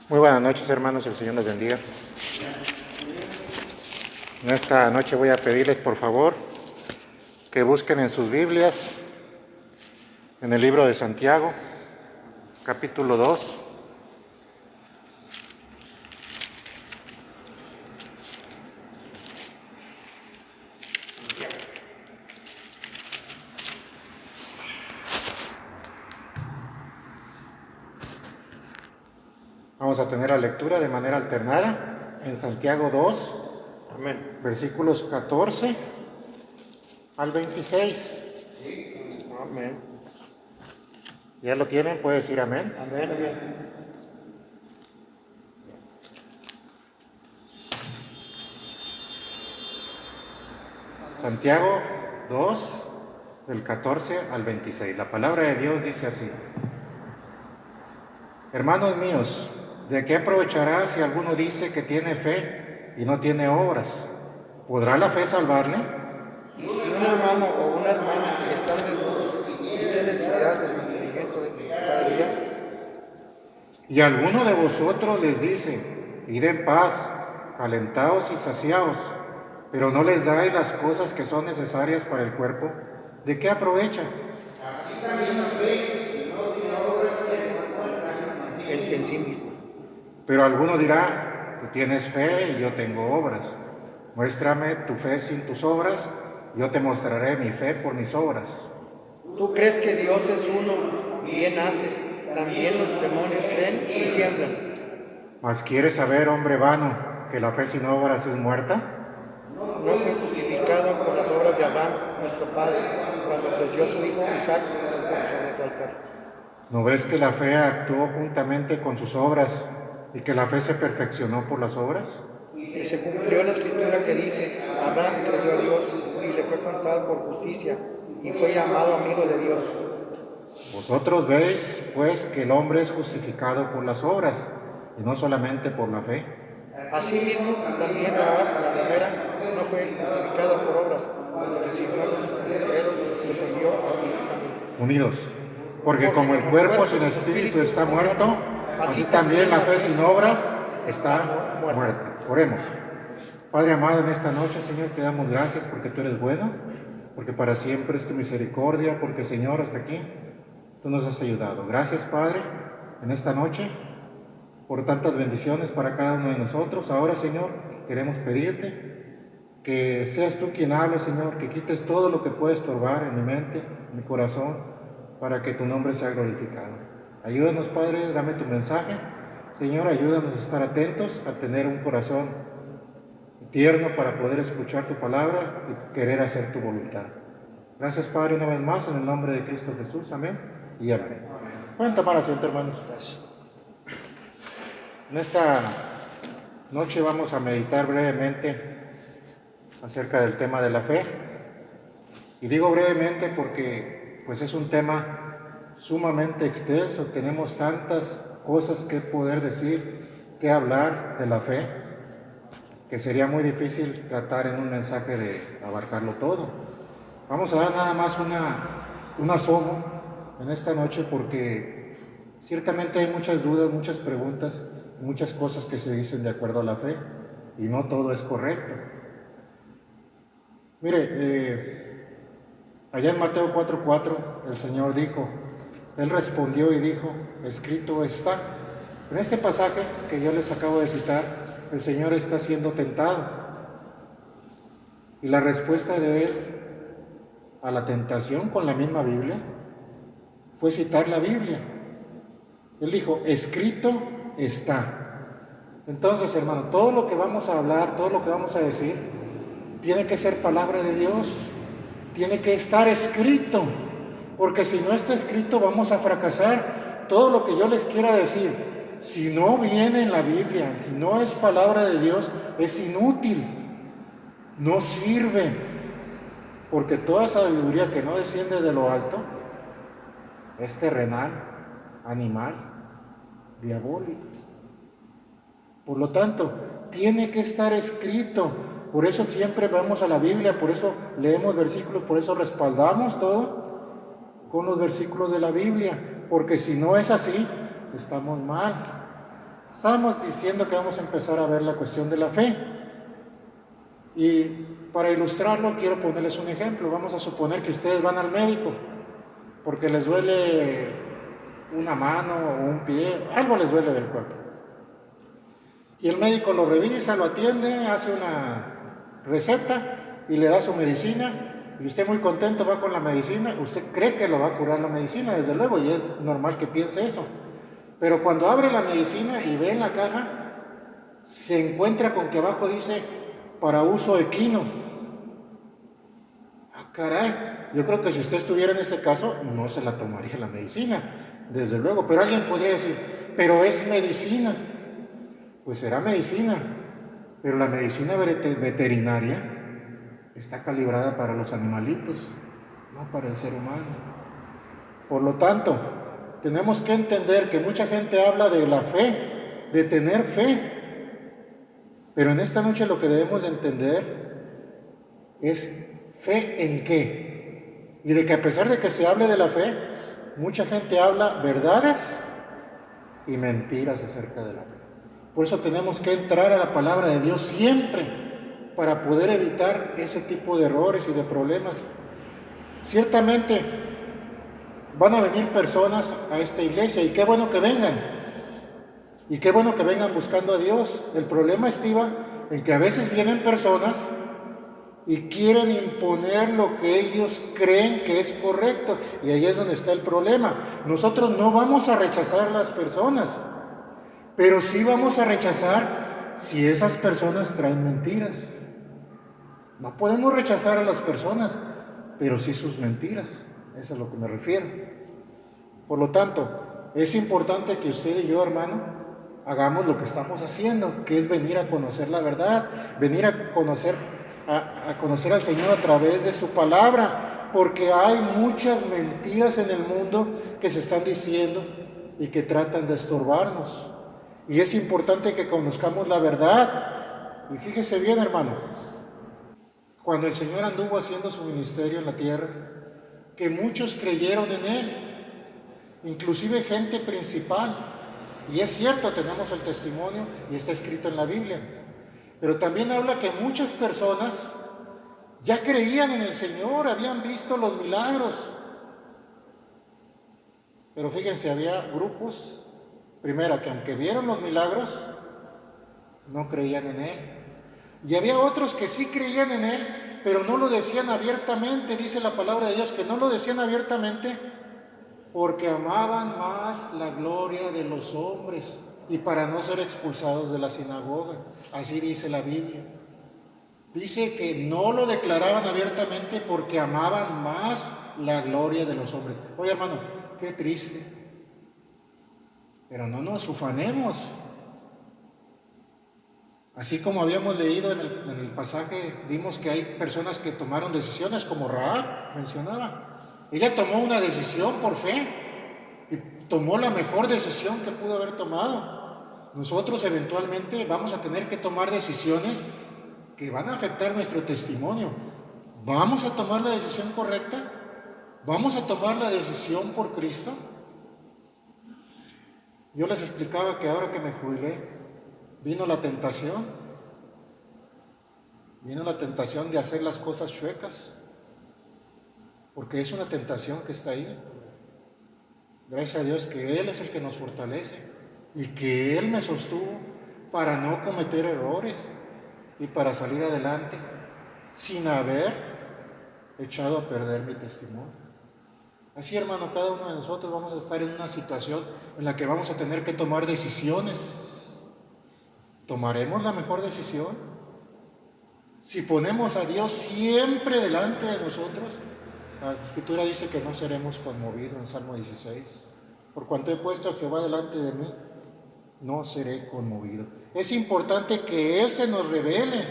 Muy buenas noches, hermanos, el Señor los bendiga. En esta noche voy a pedirles, por favor, que busquen en sus Biblias, en el libro de Santiago, capítulo 2. Vamos a tener la lectura de manera alternada en Santiago 2, Amén. versículos 14 al 26. Amén. ¿Ya lo tienen? ¿Puede decir amén? Amén. Amén. Santiago 2, del 14 al 26. La palabra de Dios dice así: Hermanos míos, ¿de qué aprovechará si alguno dice que tiene fe y no tiene obras? ¿Podrá la fe salvarle? Y si un hermano o una hermana están desnudos y tienen necesidad de su inteligente para ella, Y alguno de vosotros les dice: id en paz, calentaos y saciaos, pero no les dais las cosas que son necesarias para el cuerpo, ¿de qué aprovecha? en sí misma. Pero alguno dirá: tú tienes fe y yo tengo obras. Muéstrame tu fe sin tus obras, yo te mostraré mi fe por mis obras. Tú crees que Dios es uno, bien haces. También los demonios creen y tiemblan. ¿Mas quieres saber, hombre vano, que la fe sin obras es muerta? No fue justificado por las obras de Abraham, nuestro padre, cuando ofreció a su hijo Isaac sobre su altar. ¿No ves que la fe actuó juntamente con sus obras y que la fe se perfeccionó por las obras? Y se cumplió la escritura que dice: Abraham creyó a Dios y le fue contado por justicia, y fue llamado amigo de Dios. Vosotros veis, pues, que el hombre es justificado por las obras y no solamente por la fe. Asimismo, también Rahab, la ramera, no fue justificada por obras, cuando recibió a los extranjeros les envió a Unidos. Porque como el cuerpo sin espíritu está muerto, así también la fe sin obras está muerta. Oremos. Padre amado, en esta noche, Señor, te damos gracias porque tú eres bueno, porque para siempre es tu misericordia, porque, Señor, hasta aquí tú nos has ayudado. Gracias, Padre, en esta noche, por tantas bendiciones para cada uno de nosotros. Ahora, Señor, queremos pedirte que seas tú quien hable, Señor, que quites todo lo que puede estorbar en mi mente, en mi corazón, para que tu nombre sea glorificado. Ayúdanos, Padre, dame tu mensaje. Señor, ayúdanos a estar atentos, a tener un corazón tierno para poder escuchar tu palabra y querer hacer tu voluntad. Gracias, Padre, una vez más, en el nombre de Cristo Jesús. Amén y amén. Pueden tomar asiento, hermanos. En esta noche vamos a meditar brevemente acerca del tema de la fe. Y digo brevemente porque pues es un tema sumamente extenso. Tenemos tantas cosas que poder decir, que hablar de la fe, que sería muy difícil tratar en un mensaje de abarcarlo todo. Vamos a dar nada más un asomo en esta noche porque ciertamente hay muchas dudas, muchas preguntas, muchas cosas que se dicen de acuerdo a la fe y no todo es correcto. Mire, allá en Mateo 4:4 el Señor dijo, Él respondió y dijo: escrito está. En este pasaje que yo les acabo de citar, el Señor está siendo tentado. Y la respuesta de Él a la tentación con la misma Biblia fue citar la Biblia. Él dijo: escrito está. Entonces, hermano, todo lo que vamos a hablar, todo lo que vamos a decir, tiene que ser palabra de Dios. Tiene que estar escrito, porque si no está escrito vamos a fracasar. Todo lo que yo les quiera decir, si no viene en la Biblia, si no es palabra de Dios, es inútil, no sirve, porque toda sabiduría que no desciende de lo alto es terrenal, animal, diabólico. Por lo tanto, tiene que estar escrito. Por eso siempre vamos a la Biblia, por eso leemos versículos, por eso respaldamos todo con los versículos de la Biblia, porque si no es así, estamos mal. Estábamos diciendo que vamos a empezar a ver la cuestión de la fe. Y para ilustrarlo quiero ponerles un ejemplo. Vamos a suponer que ustedes van al médico porque les duele una mano o un pie, algo les duele del cuerpo. Y el médico lo revisa, lo atiende, hace una receta y le da su medicina. Y usted muy contento va con la medicina. Usted cree que lo va a curar la medicina, desde luego, y es normal que piense eso. Pero cuando abre la medicina y ve en la caja, se encuentra con que abajo dice para uso equino. Ah, caray, yo creo que si usted estuviera en ese caso, no se la tomaría la medicina, desde luego. Pero alguien podría decir, pero es medicina. Pues será medicina, pero la medicina veterinaria está calibrada para los animalitos, no para el ser humano. Por lo tanto, tenemos que entender que mucha gente habla de la fe, de tener fe. Pero en esta noche lo que debemos de entender es fe en qué. Y de que a pesar de que se hable de la fe, mucha gente habla verdades y mentiras acerca de la fe. Por eso tenemos que entrar a la palabra de Dios siempre para poder evitar ese tipo de errores y de problemas. Ciertamente van a venir personas a esta iglesia y qué bueno que vengan. Y qué bueno que vengan buscando a Dios. El problema estriba en que a veces vienen personas y quieren imponer lo que ellos creen que es correcto. Y ahí es donde está el problema. Nosotros no vamos a rechazar a las personas, pero sí vamos a rechazar si esas personas traen mentiras. No podemos rechazar a las personas, pero sí sus mentiras. Eso es a lo que me refiero. Por lo tanto, es importante que usted y yo, hermano, hagamos lo que estamos haciendo, que es venir a conocer la verdad, venir a conocer al Señor a través de su palabra, porque hay muchas mentiras en el mundo que se están diciendo y que tratan de estorbarnos. Y es importante que conozcamos la verdad. Y fíjese bien, hermano, cuando el Señor anduvo haciendo su ministerio en la tierra, que muchos creyeron en Él, inclusive gente principal. Y es cierto, tenemos el testimonio y está escrito en la Biblia. Pero también habla que muchas personas ya creían en el Señor, habían visto los milagros. Pero fíjense, había grupos, primero, que aunque vieron los milagros, no creían en Él. Y había otros que sí creían en Él, pero no lo decían abiertamente. Dice la palabra de Dios que no lo decían abiertamente porque amaban más la gloria de los hombres y para no ser expulsados de la sinagoga. Así dice la Biblia. Dice que no lo declaraban abiertamente porque amaban más la gloria de los hombres. Oye, hermano, qué triste. Pero no nos ufanemos. Así como habíamos leído en el pasaje, vimos que hay personas que tomaron decisiones, como Rahab mencionaba. Ella tomó una decisión por fe y tomó la mejor decisión que pudo haber tomado. Nosotros eventualmente vamos a tener que tomar decisiones que van a afectar nuestro testimonio. ¿Vamos a tomar la decisión correcta? ¿Vamos a tomar la decisión por Cristo? Yo les explicaba que ahora que me jubilé, vino la tentación de hacer las cosas chuecas, porque es una tentación que está ahí. Gracias a Dios que Él es el que nos fortalece y que Él me sostuvo para no cometer errores y para salir adelante sin haber echado a perder mi testimonio. Así, hermano, cada uno de nosotros vamos a estar en una situación en la que vamos a tener que tomar decisiones. ¿Tomaremos la mejor decisión? Si ponemos a Dios siempre delante de nosotros, la Escritura dice que no seremos conmovidos en Salmo 16. Por cuanto he puesto a Jehová delante de mí, no seré conmovido. Es importante que Él se nos revele,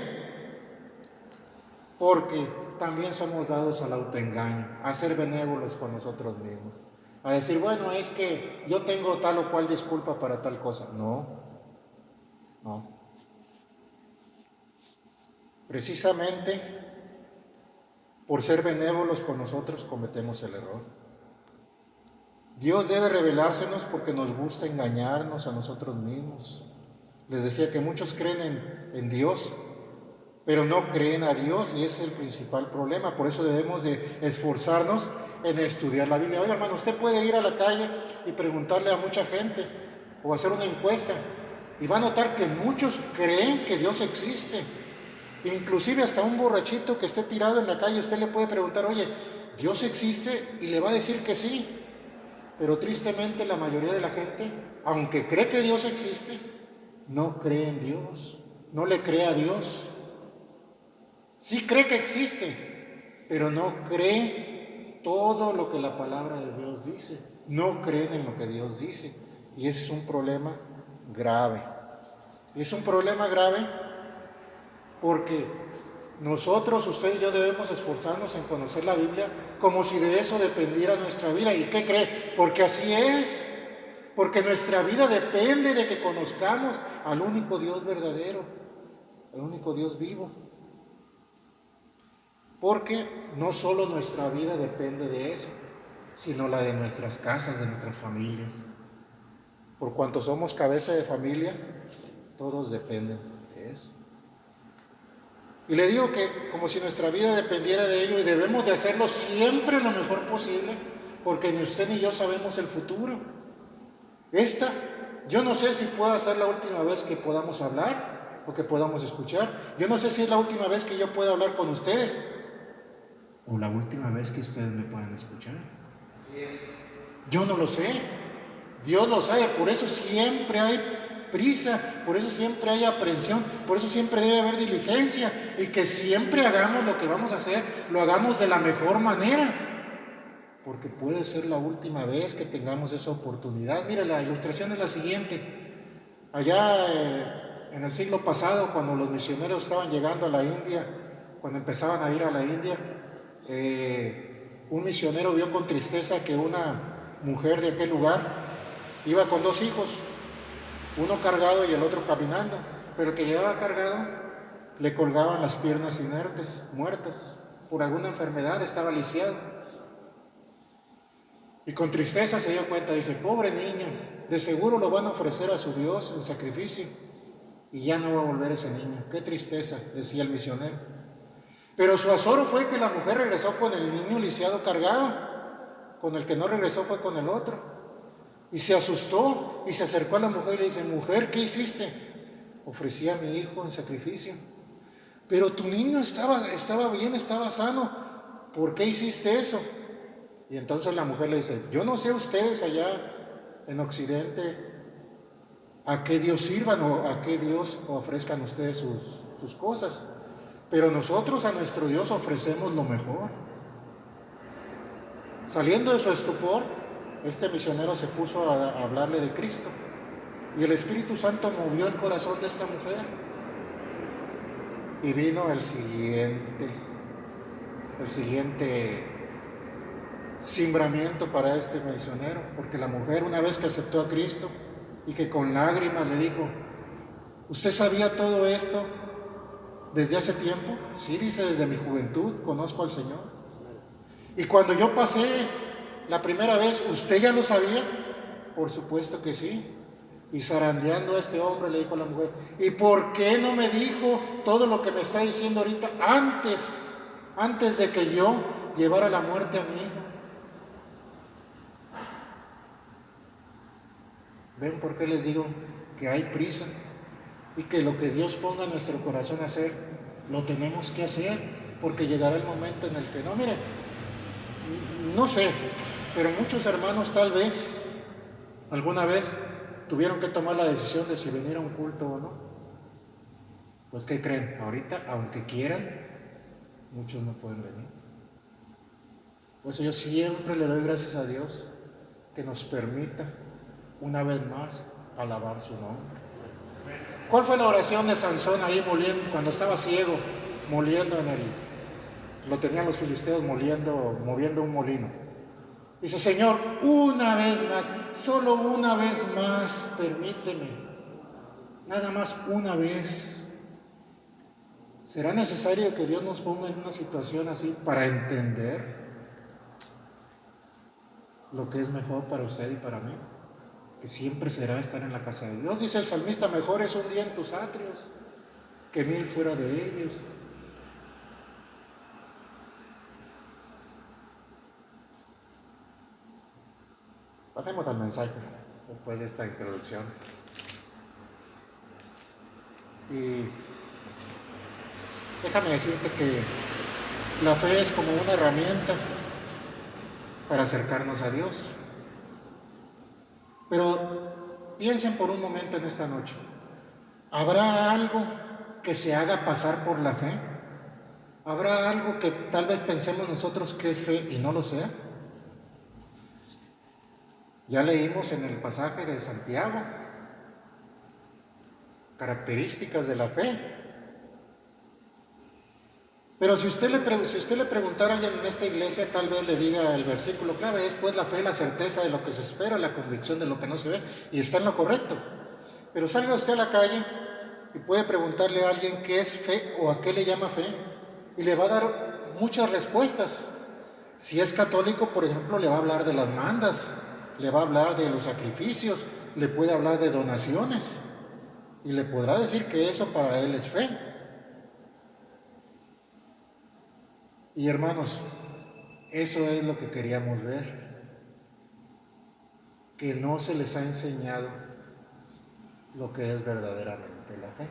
porque también somos dados al autoengaño, a ser benévolos con nosotros mismos, a decir, bueno, es que yo tengo tal o cual disculpa para tal cosa. No. Precisamente por ser benévolos con nosotros cometemos el error. Dios debe revelársenos porque nos gusta engañarnos a nosotros mismos. Les decía que muchos creen en Dios, pero no creen a Dios, y ese es el principal problema. Por eso debemos de esforzarnos en estudiar la Biblia. Oye, hermano, usted puede ir a la calle y preguntarle a mucha gente o hacer una encuesta y va a notar que muchos creen que Dios existe. Inclusive hasta un borrachito que esté tirado en la calle, usted le puede preguntar, oye, ¿Dios existe? Y le va a decir que sí. Pero tristemente la mayoría de la gente, aunque cree que Dios existe, no cree en Dios, no le cree a Dios. Sí cree que existe, pero no cree todo lo que la palabra de Dios dice. No creen en lo que Dios dice. Y ese es un problema grave. Es un problema grave porque nosotros, usted y yo, debemos esforzarnos en conocer la Biblia como si de eso dependiera nuestra vida. ¿Y qué cree? Porque así es. Porque nuestra vida depende de que conozcamos al único Dios verdadero, al único Dios vivo. Porque no solo nuestra vida depende de eso, sino la de nuestras casas, de nuestras familias. Por cuanto somos cabeza de familia, todos dependen de eso. Y le digo que como si nuestra vida dependiera de ello, y debemos de hacerlo siempre lo mejor posible, porque ni usted ni yo sabemos el futuro. Yo no sé si pueda ser la última vez que podamos hablar o que podamos escuchar. Yo no sé si es la última vez que yo pueda hablar con ustedes o la última vez que ustedes me puedan escuchar. Yo no lo sé. Dios lo sabe. Por eso siempre hay prisa, por eso siempre hay aprensión, por eso siempre debe haber diligencia, y que siempre hagamos lo que vamos a hacer, lo hagamos de la mejor manera, porque puede ser la última vez que tengamos esa oportunidad. Mire, la ilustración es la siguiente. Allá en el siglo pasado, cuando los misioneros estaban llegando a la India, cuando empezaban a ir a la India, un misionero vio con tristeza que una mujer de aquel lugar iba con 2 hijos, uno cargado y el otro caminando, pero el que llevaba cargado le colgaban las piernas inertes, muertas, por alguna enfermedad, estaba lisiado. Y con tristeza se dio cuenta, dice, pobre niño, de seguro lo van a ofrecer a su Dios en sacrificio y ya no va a volver ese niño. Qué tristeza, decía el misionero. Pero su azoro fue que la mujer regresó con el niño lisiado cargado, con el que no regresó fue con el otro. Y se asustó y se acercó a la mujer y le dice, mujer, ¿qué hiciste? Ofrecí a mi hijo en sacrificio. Pero tu niño estaba bien, estaba sano. ¿Por qué hiciste eso? Y entonces la mujer le dice, yo no sé ustedes allá en Occidente a qué Dios sirvan o a qué Dios ofrezcan ustedes sus cosas, pero nosotros a nuestro Dios ofrecemos lo mejor. Saliendo de su estupor, este misionero se puso a hablarle de Cristo, y el Espíritu Santo movió el corazón de esta mujer, y vino el siguiente cimbramiento para este misionero, porque la mujer, una vez que aceptó a Cristo y que con lágrimas le dijo, ¿usted sabía todo esto desde hace tiempo? Sí, dice, desde mi juventud conozco al Señor. Y cuando yo pasé la primera vez, ¿usted ya lo sabía? Por supuesto que sí. Y zarandeando a este hombre le dijo a la mujer, ¿y por qué no me dijo todo lo que me está diciendo ahorita antes de que yo llevara la muerte a mi hijo? ¿Ven por qué les digo que hay prisa? Y que lo que Dios ponga en nuestro corazón a hacer, lo tenemos que hacer, porque llegará el momento en el que no. Mire, no sé, pero muchos hermanos tal vez, alguna vez, tuvieron que tomar la decisión de si venir a un culto o no. Pues ¿qué creen? Ahorita, aunque quieran, muchos no pueden venir. Por eso yo siempre le doy gracias a Dios que nos permita una vez más alabar su nombre. ¿Cuál fue la oración de Sansón ahí moliendo, cuando estaba ciego, moliendo lo tenían los filisteos moviendo un molino? Dice, Señor, una vez más, solo una vez más, permíteme, nada más una vez. ¿Será necesario que Dios nos ponga en una situación así para entender? lo que es mejor para usted y para mí, que siempre será estar en la casa de Dios. Dice el salmista, mejor es un día en tus atrios que 1000 fuera de ellos. Pasemos al mensaje después de esta introducción. Y déjame decirte que la fe es como una herramienta para acercarnos a Dios. Pero piensen por un momento en esta noche. ¿Habrá algo que se haga pasar por la fe? ¿Habrá algo que tal vez pensemos nosotros que es fe y no lo sea? Ya leímos en el pasaje de Santiago características de la fe. Pero si usted le preguntara a alguien en esta iglesia, tal vez le diga el versículo clave, es pues la fe, la certeza de lo que se espera, la convicción de lo que no se ve, y está en lo correcto. Pero salga usted a la calle y puede preguntarle a alguien qué es fe o a qué le llama fe, y le va a dar muchas respuestas. Si es católico, por ejemplo, le va a hablar de las mandas, le va a hablar de los sacrificios, le puede hablar de donaciones, y le podrá decir que eso para él es fe. Y hermanos, eso es lo que queríamos ver, que no se les ha enseñado lo que es verdaderamente la fe.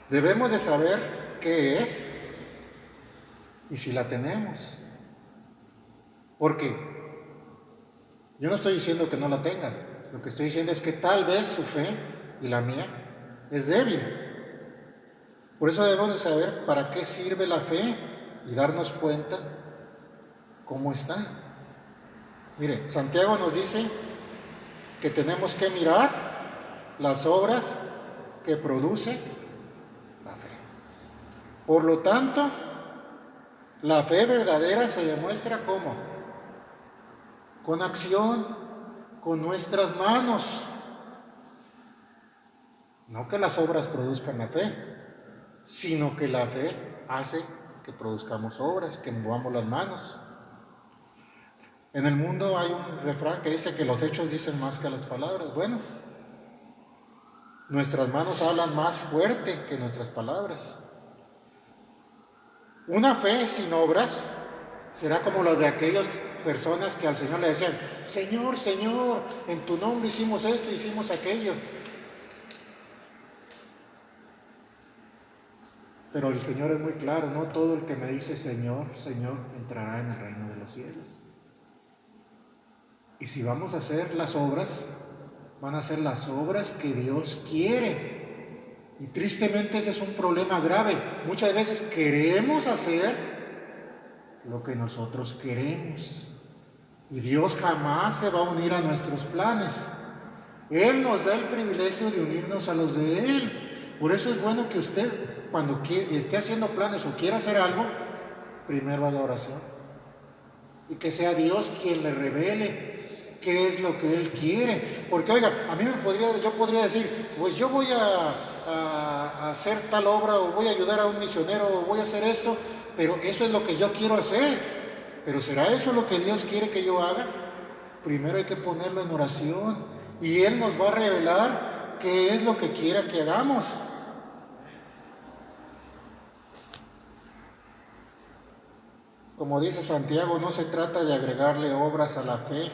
Debemos de saber qué es y si la tenemos. Porque yo no estoy diciendo que no la tengan, lo que estoy diciendo es que tal vez su fe y la mía es débil. Por eso debemos de saber para qué sirve la fe y darnos cuenta cómo está. Mire, Santiago nos dice que tenemos que mirar las obras que produce la fe. Por lo tanto, la fe verdadera se demuestra ¿cómo? Con acción, con nuestras manos. No que las obras produzcan la fe, sino que la fe hace que produzcamos obras, que movamos las manos. En el mundo hay un refrán que dice que los hechos dicen más que las palabras. Bueno, nuestras manos hablan más fuerte que nuestras palabras. Una fe sin obras será como la de aquellas personas que al Señor le decían, Señor, Señor, en tu nombre hicimos esto, hicimos aquello. Pero el Señor es muy claro, no todo el que me dice Señor, Señor, entrará en el reino de los cielos. Y si vamos a hacer las obras, van a ser las obras que Dios quiere. Y tristemente ese es un problema grave. Muchas veces queremos hacer lo que nosotros queremos. Y Dios jamás se va a unir a nuestros planes. Él nos da el privilegio de unirnos a los de Él. Por eso es bueno que usted, cuando esté haciendo planes o quiera hacer algo, primero haga oración. Y que sea Dios quien le revele qué es lo que Él quiere. Porque oiga, a mí yo podría decir, pues yo voy a hacer tal obra, o voy a ayudar a un misionero, o voy a hacer esto, pero eso es lo que yo quiero hacer. Pero ¿será eso lo que Dios quiere que yo haga? Primero hay que ponerlo en oración, y Él nos va a revelar qué es lo que quiera que hagamos. Como dice Santiago, no se trata de agregarle obras a la fe.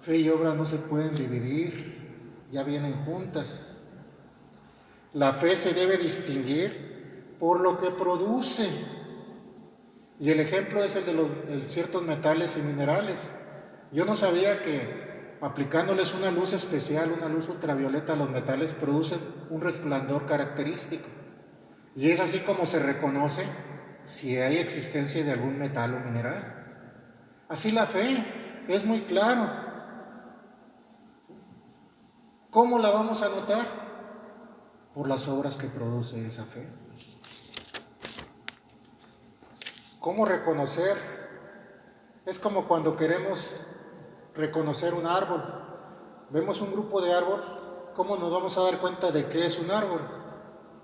Fe y obras no se pueden dividir, ya vienen juntas. La fe se debe distinguir por lo que produce. Y el ejemplo es el de ciertos metales y minerales. Yo no sabía que aplicándoles una luz especial, una luz ultravioleta a los metales, producen un resplandor característico. Y es así como se reconoce si hay existencia de algún metal o mineral. Así la fe, es muy claro. ¿Cómo la vamos a notar? Por las obras que produce esa fe. ¿Cómo reconocer? Es como cuando queremos reconocer un árbol. Vemos un grupo de árbol, ¿cómo nos vamos a dar cuenta de qué es un árbol?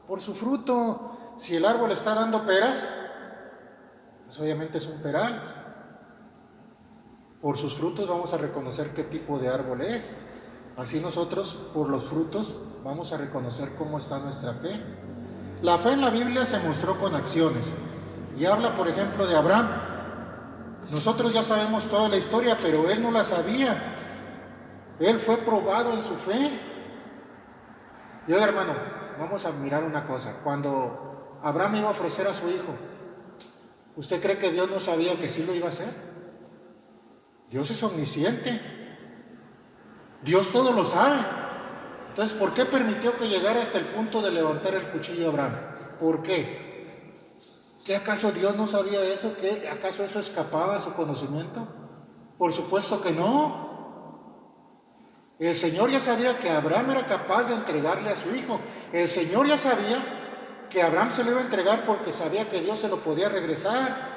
Por su fruto. Si el árbol está dando peras, pues obviamente es un peral. Por sus frutos vamos a reconocer qué tipo de árbol es. Así nosotros, por los frutos, vamos a reconocer cómo está nuestra fe. La fe en la Biblia se mostró con acciones. Y habla, por ejemplo, de Abraham. Nosotros ya sabemos toda la historia, pero él no la sabía. Él fue probado en su fe. Y oiga, hermano, vamos a mirar una cosa. Cuando Abraham iba a ofrecer a su hijo, ¿usted cree que Dios no sabía que sí lo iba a hacer? Dios es omnisciente. Dios todo lo sabe. Entonces, ¿por qué permitió que llegara hasta el punto de levantar el cuchillo a Abraham? ¿Por qué? ¿Qué acaso Dios no sabía eso? ¿Qué acaso eso escapaba a su conocimiento? Por supuesto que no. El Señor ya sabía que Abraham era capaz de entregarle a su hijo. El Señor ya sabía que Abraham se lo iba a entregar porque sabía que Dios se lo podía regresar.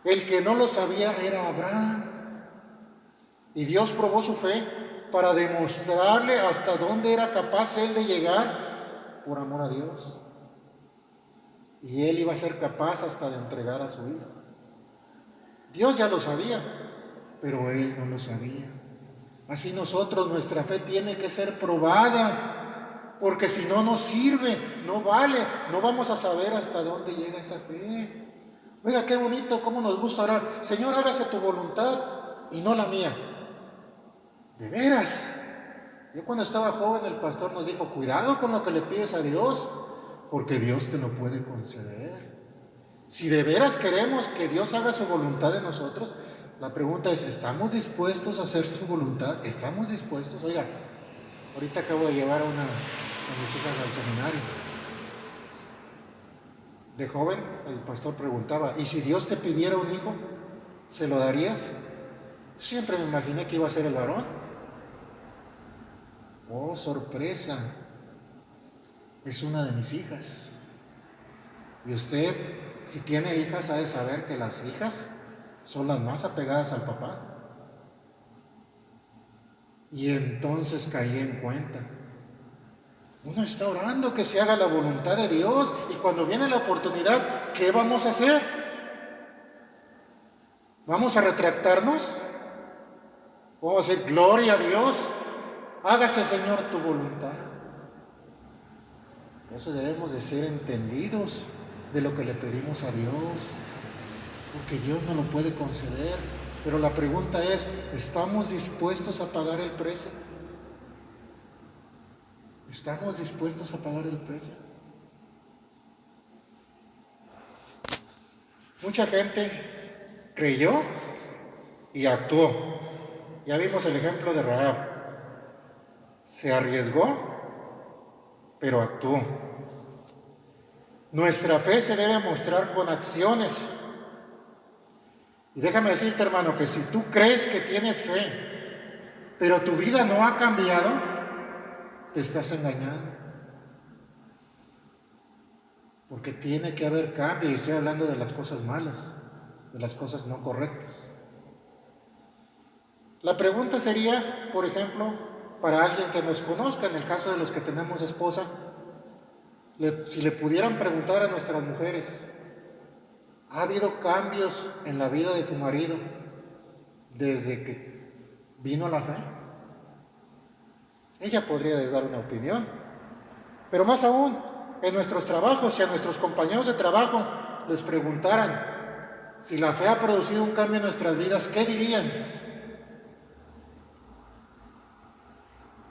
El que no lo sabía era Abraham. Y Dios probó su fe para demostrarle hasta dónde era capaz él de llegar por amor a Dios. Y él iba a ser capaz hasta de entregar a su hijo. Dios ya lo sabía, pero él no lo sabía. Así nosotros, nuestra fe tiene que ser probada, porque si no nos sirve, no vale, no vamos a saber hasta dónde llega esa fe. Oiga, qué bonito, cómo nos gusta orar. Señor, hágase tu voluntad y no la mía. De veras. Yo cuando estaba joven, el pastor nos dijo, cuidado con lo que le pides a Dios, porque Dios te lo puede conceder. Si de veras queremos que Dios haga su voluntad en nosotros, la pregunta es, ¿estamos dispuestos a hacer su voluntad? ¿Estamos dispuestos? Oiga, ahorita acabo de llevar a mis hijas al seminario. De joven, el pastor preguntaba, ¿y si Dios te pidiera un hijo, se lo darías? Siempre me imaginé que iba a ser el varón. Oh, sorpresa, es una de mis hijas. Y usted, si tiene hijas, ha de saber que las hijas son las más apegadas al papá. Y entonces caí en cuenta. Uno está orando que se haga la voluntad de Dios, y cuando viene la oportunidad, ¿qué vamos a hacer? ¿Vamos a retractarnos? Vamos a decir, gloria a Dios, hágase, Señor, tu voluntad. Por eso debemos de ser entendidos de lo que le pedimos a Dios, porque Dios no lo puede conceder. Pero la pregunta es, ¿estamos dispuestos a pagar el precio? ¿Estamos dispuestos a pagar el precio? Mucha gente creyó y actuó. Ya vimos el ejemplo de Rahab. Se arriesgó, pero actuó. Nuestra fe se debe mostrar con acciones. Y déjame decirte, hermano, que si tú crees que tienes fe, pero tu vida no ha cambiado, te estás engañando. Porque tiene que haber cambio, y estoy hablando de las cosas malas, de las cosas no correctas. La pregunta sería, por ejemplo, para alguien que nos conozca, en el caso de los que tenemos esposa, si le pudieran preguntar a nuestras mujeres, ¿ha habido cambios en la vida de tu marido desde que vino la fe? Ella podría dar una opinión. Pero más aún, en nuestros trabajos, si a nuestros compañeros de trabajo les preguntaran si la fe ha producido un cambio en nuestras vidas, ¿qué dirían?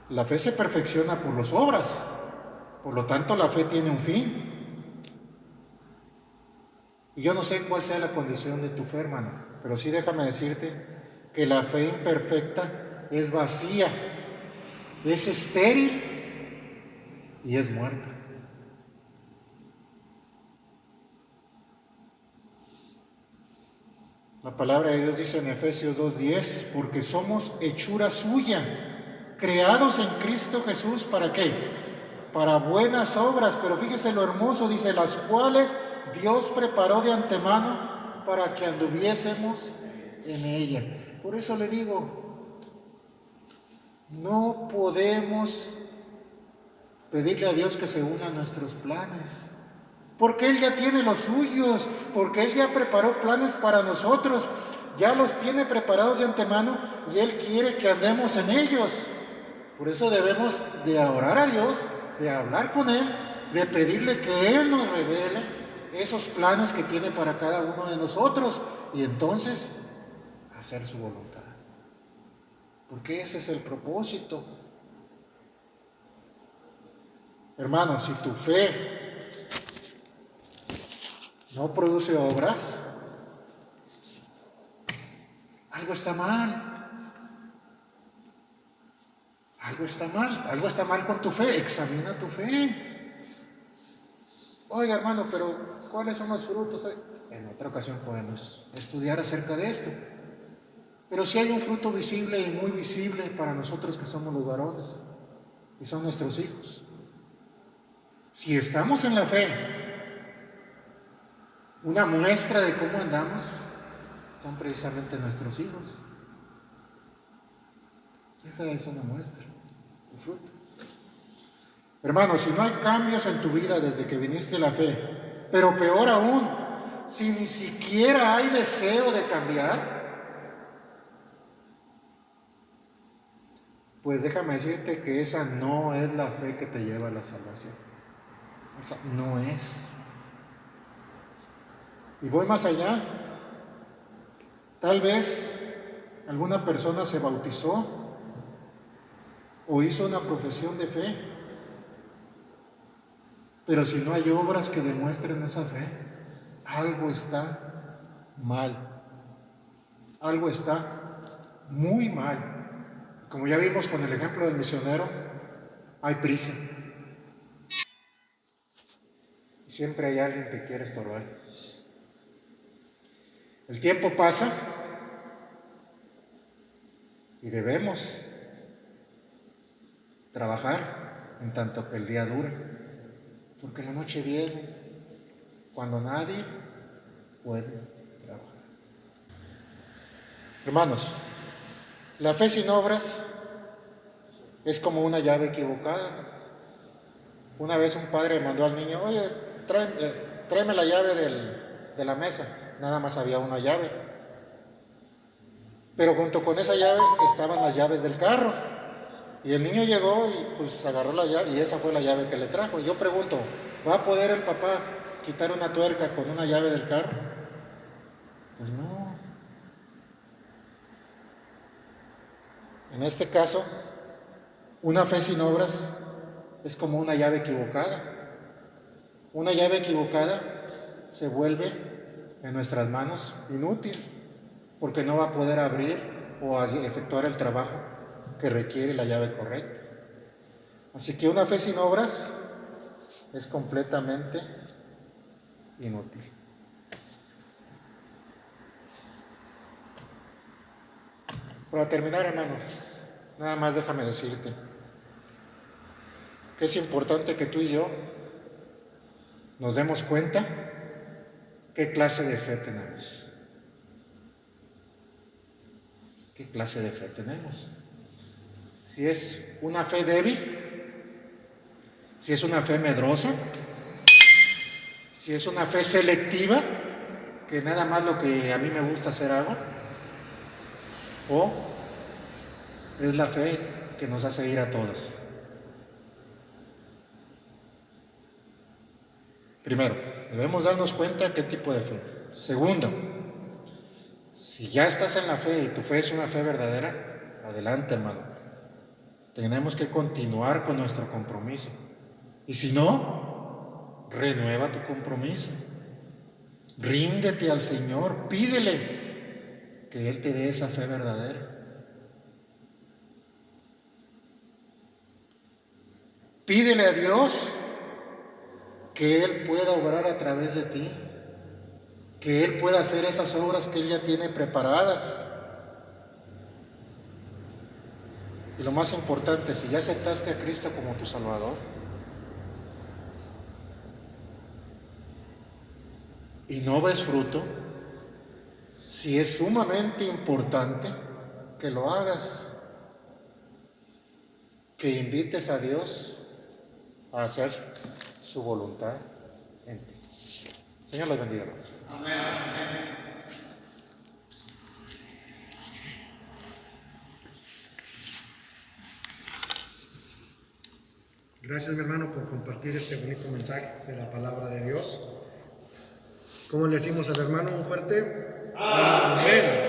La fe se perfecciona por las obras, por lo tanto la fe tiene un fin. Y yo no sé cuál sea la condición de tu fe, hermano, pero sí déjame decirte que la fe imperfecta es vacía, es estéril y es muerta. La palabra de Dios dice en Efesios 2:10, porque somos hechura suya, creados en Cristo Jesús, ¿para qué? Para buenas obras, pero fíjese lo hermoso, dice, las cuales Dios preparó de antemano para que anduviésemos en ella. Por eso le digo, no podemos pedirle a Dios que se una a nuestros planes, porque Él ya tiene los suyos, porque Él ya preparó planes para nosotros. ya los tiene preparados de antemano y Él quiere que andemos en ellos. Por eso debemos de orar a Dios, de hablar con Él, de pedirle que Él nos revele esos planes que tiene para cada uno de nosotros y entonces hacer su voluntad. Porque ese es el propósito. Hermanos, si tu fe no produce obras, algo está mal. Algo está mal. Algo está mal con tu fe. Examina tu fe. Oiga, hermano, pero ¿cuáles son los frutos? En otra ocasión podemos estudiar acerca de esto. Pero sí hay un fruto visible y muy visible para nosotros que somos los varones y son nuestros hijos. Si estamos en la fe, una muestra de cómo andamos son precisamente nuestros hijos. Esa es una muestra, un fruto. Hermanos, si no hay cambios en tu vida desde que viniste a la fe, pero peor aún, si ni siquiera hay deseo de cambiar, pues déjame decirte que esa no es la fe que te lleva a la salvación. Esa no es. Y voy más allá. Tal vez alguna persona se bautizó o hizo una profesión de fe, pero si no hay obras que demuestren esa fe, algo está mal. Algo está muy mal. Como ya vimos con el ejemplo del misionero, hay prisa. Y siempre hay alguien que quiere estorbar. El tiempo pasa y debemos trabajar en tanto que el día dure, porque la noche viene cuando nadie puede trabajar. Hermanos, la fe sin obras es como una llave equivocada. Una vez un padre mandó al niño: oye, tráeme la llave de la mesa. Nada más había una llave, pero junto con esa llave estaban las llaves del carro. Y el niño llegó y pues agarró la llave y esa fue la llave que le trajo. Y yo pregunto, ¿va a poder el papá quitar una tuerca con una llave del carro? Pues no. En este caso, una fe sin obras es como una llave equivocada. Una llave equivocada se vuelve en nuestras manos inútil, porque no va a poder abrir o efectuar el trabajo que requiere la llave correcta. Así que una fe sin obras es completamente inútil. Para terminar, hermanos, nada más déjame decirte que es importante que tú y yo nos demos cuenta qué clase de fe tenemos. ¿Qué clase de fe tenemos? Si es una fe débil, si es una fe medrosa, si es una fe selectiva, que nada más lo que a mí me gusta hacer hago, o es la fe que nos hace ir a todos. Primero, debemos darnos cuenta qué tipo de fe. Segundo, si ya estás en la fe y tu fe es una fe verdadera, adelante, hermano. Tenemos que continuar con nuestro compromiso. Y si no, renueva tu compromiso. Ríndete al Señor, pídele que Él te dé esa fe verdadera. Pídele a Dios que Él pueda obrar a través de ti, que Él pueda hacer esas obras que Él ya tiene preparadas. Y lo más importante, si ya aceptaste a Cristo como tu Salvador y no ves fruto, sí es sumamente importante que lo hagas, que invites a Dios a hacer su voluntad en ti. Señor los bendiga. Amén. Gracias, mi hermano, por compartir este bonito mensaje de la palabra de Dios. ¿Cómo le decimos al hermano? Un fuerte amén.